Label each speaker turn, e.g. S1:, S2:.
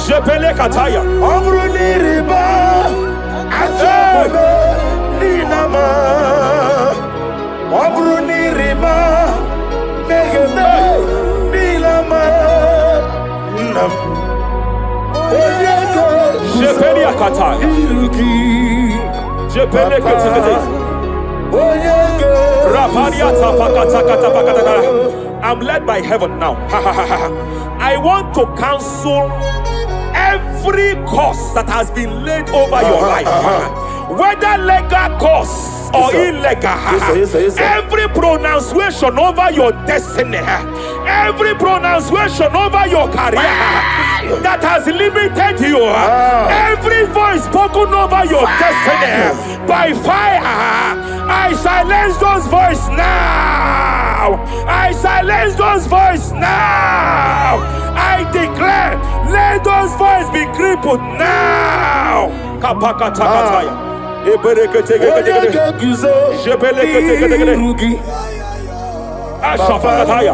S1: Jepele kataya.
S2: Obruni riba. Achobebe. Ninama. Obruni riba. Megebe. Nilama. Nam.
S1: Jepele kataya. Jepele kataya. I'm led by heaven now. I want to cancel every curse that has been laid over your life, whether legal curse or illegal. Every pronunciation over your destiny, every pronunciation over your career that has limited you, every voice spoken over your destiny by fire, I silence those voices now. I silence those voices now. I declare, let those voices be crippled now. Kapakatakataya. Ashafakataya.